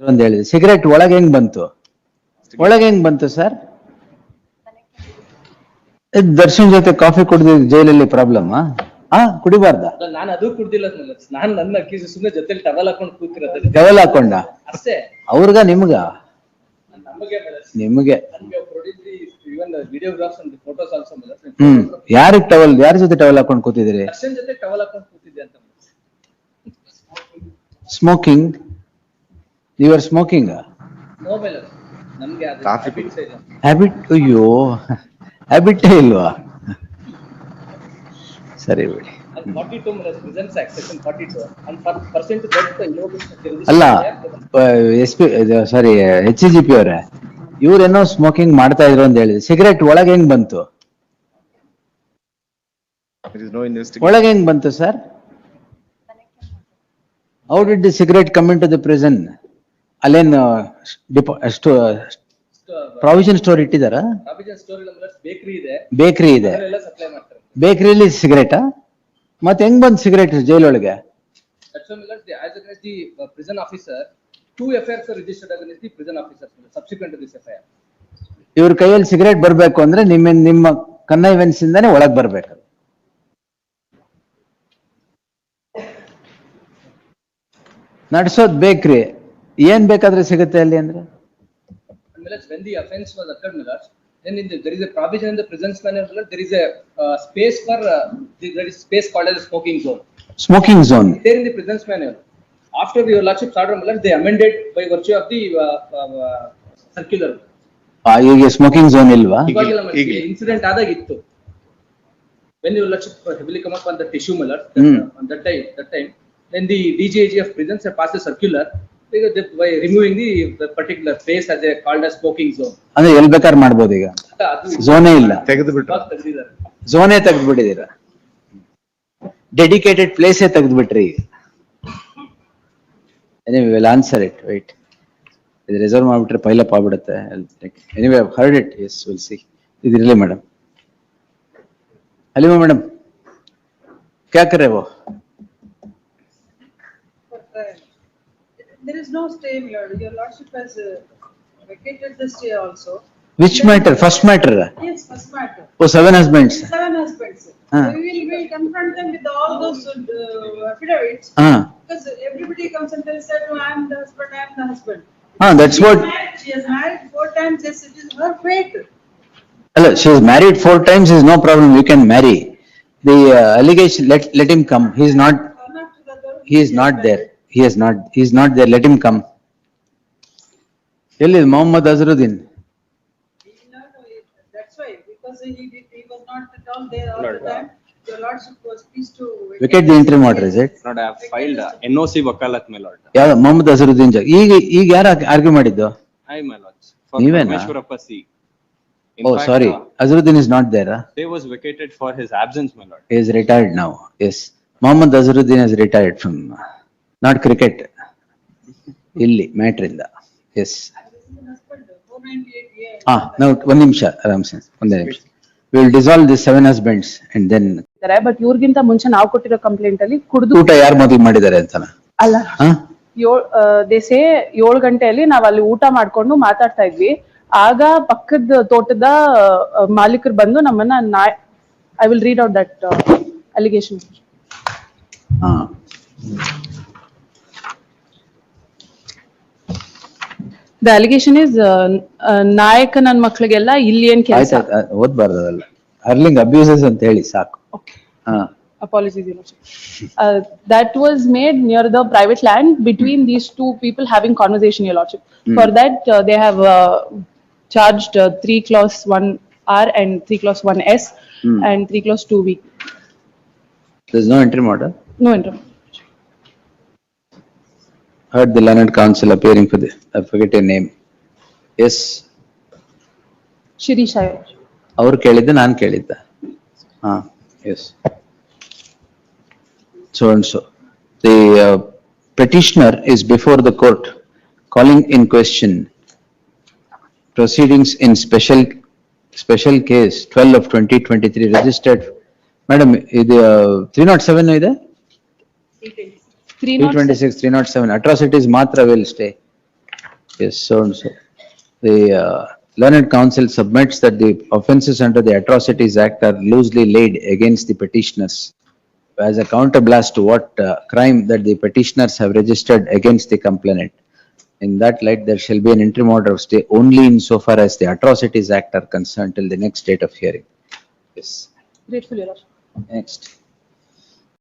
ಒಂದು ಹೇಳಿದೆ. ಸಿಗರೆಟ್ ಒಳಗೆ ಹೆಂಗ್ ಬಂತು? ಒಳಗೆ ಹೆಂಗ್ ಬಂತು ಸರ್? ದರ್ಶನ್ ಜೊತೆ ಕಾಫಿ ಕುಡಿದ ಜೈಲಲ್ಲಿ ಪ್ರಾಬ್ಲಮ್ ಕುಡಿಬಾರ್ದ? ನಾನು ಅದು ಕುಡ್ದಿಲ್ಲ. ನಾನು ನನ್ನ ಸುಮ್ಮನೆ ಜೊತೆಲಿ ಟವಲ್ ಹಾಕೊಂಡು ಕೂತಿರೋದು. ಟವಲ್ ಹಾಕೊಂಡ ಅಷ್ಟೇ. ಅವ್ರಿಗ ನಿಮ್ಗ? ನಿಮಗೆ. ಯಾರಿಗ್ ಟವಲ್? ಯಾರ ಜೊತೆ ಟವಲ್ ಹಾಕೊಂಡು ಕೂತಿದ್ರಿ? ದರ್ಶನ್ ಜೊತೆ ಟವಲ್ ಹಾಕೊಂಡು ಕೂತಿದ್ದೆ ಅಂತ. ಸ್ಮೋಕಿಂಗ್? You are smoking? ನಮ್ಗೆ ಹ್ಯಾಬಿಟ್? ಅಯ್ಯೋ, ಹ್ಯಾಬಿಟೇ ಇಲ್ವಾ? ಸರಿ ಬಿಡಿ. ಅಲ್ಲ, ಸಾರಿ, HCGP ಅವರೇ, ಇವ್ರೇನೋ ಸ್ಮೋಕಿಂಗ್ ಮಾಡ್ತಾ ಇದ್ರು ಅಂತ ಹೇಳಿದ್ರು. ಸಿಗರೆಟ್ ಒಳಗೆ ಹೆಂಗ್ ಬಂತು? ಒಳಗೆ ಹೆಂಗ್ ಬಂತು sir? How did the cigarette come into the prison? ಅಲ್ಲೇನ್ ಪ್ರಾವಿಷನ್ ಸ್ಟೋರ್ ಇಟ್ಟಿದಾರ? ಬೇಕರಿ ಇದೆ. ಬೇಕರಿಯಲ್ಲಿ ಸಿಗರೇಟಾ? ಮತ್ತೆ ಹೆಂಗ್ ಬಂದ್ ಸಿಗರೇಟ್ ಜೈಲೊಳಗೆ? ಇವ್ರ ಕೈಯಲ್ಲಿ ಸಿಗರೇಟ್ ಬರ್ಬೇಕು ಅಂದ್ರೆ ನಿಮ್ಮ ಕನ್ನೈವೆನ್ಸ್ ಇಂದಾನೆ ಒಳಗ್ ಬರ್ಬೇಕು. ನಡ್ಸೋದ್ ಬೇಕ್ರಿ, ಏನ್ ಬೇಕಾದ್ರೆ ಸಿಗುತ್ತೆ ಅಲ್ಲಿ ಅಂದ್ರೆ. When the offense was occurred, then there is a provision in the prisons manual. There is a space for there is space called as a smoking zone. Smoking zone. There in the prisons manual. After your lordship's order, they amended by virtue of the circular. ಈಗ smoking zone ಇಲ್ವಾ? Incident ಆದಾಗಿತ್ತು. When your lordship heavily come up on that issue, on that time, then the DGAG of prisons have passed a circular by removing the particular place as a called as smoking zone. ಅಂದ್ರೆ ಎಲ್ಲಿ ಬೇಕಾದ್ರೆ ಮಾಡ್ಬೋದು ಈಗ. ಝೋನೇ ಇಲ್ಲ, ಝೋನೇ ತೆಗೆದ್ಬಿಟ್ಟಿದ್ದೀರಾ. Dedicated ಪ್ಲೇಸೇ ತೆಗೆದ್ಬಿಟ್ರಿ ಈಗ. Anyway, we'll answer it. Wait. ಇದು reserve ಮಾಡ್ಬಿಟ್ರೆ pile up ಆಗ್ಬಿಡುತ್ತೆ. Anyway, I've heard it. Yes, we'll see. ಇದಿರಲಿ ಮೇಡಮ್. ಹಲಿಮಾ ಮೇಡಮ್, ಕ್ಯಾ ಕರೆ ವೋ? There is no stay, your lordship has vacated the stay also. Which matter? First matter? Yes, first matter. Oh, 7 husbands. 7 husbands. We will confront them with all those affidavits. Because everybody comes and tells that I am the husband, I am the husband. That's what. She has married 4 times. Yes, it is her fate. Hello, she is married 4 times. Is no problem. You can marry. The allegation. Let him come. He is not. He is not there. He is not there. Let him come. Elli Mohammed Azharuddin. That's why, because he was not at all there all the time. Your lordship was pleased to vacate the interim order, is it? Not I have filed NOC wakalat, my lord. Yeah, Mohammed Azharuddin. ಈಗ ಯಾರು argue ಮಾಡಿದ್ದು? I, my lord. ನೀವೇನಾ? Parmeshwarappa C. Oh, sorry. Azharuddin is not there. They was vacated for his absence, my lord. He is retired now. Yes. Mohammed Azharuddin has retired from not cricket. Illi matter inda. Yes. Now one ನಿಮಿಷ ಆರಾಮ್ಸೆ ಒಂದೇ ನಿಮಿಷ. We will dissolve the 7 husbands and then. But ಇವ್ರಿಗಿಂತ ಮುಂಚೆ ನಾವು ಕೊಟ್ಟಿರೋ complaint ಅಲ್ಲಿ ಕುಡಿದು ಊಟ ಯಾರು ಮೊದಲು ಮಾಡಿದ್ದಾರೆ ಅಂತನ? ಅಲ್ಲ, ದೇಸೆ 7 ಗಂಟೆಯಲ್ಲಿ ನಾವ್ ಅಲ್ಲಿ ಊಟ ಮಾಡ್ಕೊಂಡು ಮಾತಾಡ್ತಾ ಇದ್ವಿ. ಆಗ ಪಕ್ಕದ ತೋಟದ ಮಾಲೀಕರು ಬಂದು ನಮ್ಮನ್ನ I will read out that allegation. The allegation is ನಾಯಕ ನನ್ನ ಮಕ್ಕಳಿಗೆಲ್ಲ ಇಲ್ಲಿ ಏನ್ ಕೆಲಸ ಓದ್ಬಾರ್ದಲ್ಲ, ಹರ್ಲಿಂಗ್ ಅಬ್ಯೂಸಸ್ ಅಂತ ಹೇಳಿ ಸಾಕು. Apologies, Your Lordship. That was made near the private land between these 2 people having conversation, Your Lordship. For that, they have charged 3 clause 1R and 3 clause 1S and 3 clause 2V. There's no interim order? No interim. Heard the learned counsel appearing for the, I forget your name. Yes. Shirish Iyer. ಅವರು ಕೇಳಿದ್ದೆ, ನಾನು ಕೇಳಿದ್ದ. Yes. So and so. The petitioner is before the court calling in question proceedings in special case 12 of 2023 registered. Madam, ಇದು 307 ಇದೆ? 326, 307 atrocities ಮಾತ್ರ will stay. Yes, so and so. The learned counsel submits that the offences under the Atrocities Act are loosely laid against the petitioners as a counterblast to what crime that the petitioners have registered against the complainant. In that light, there shall be an interim order of stay only insofar as the Atrocities Act are concerned till the next date of hearing. Yes, Grateful, Your Lordship. next.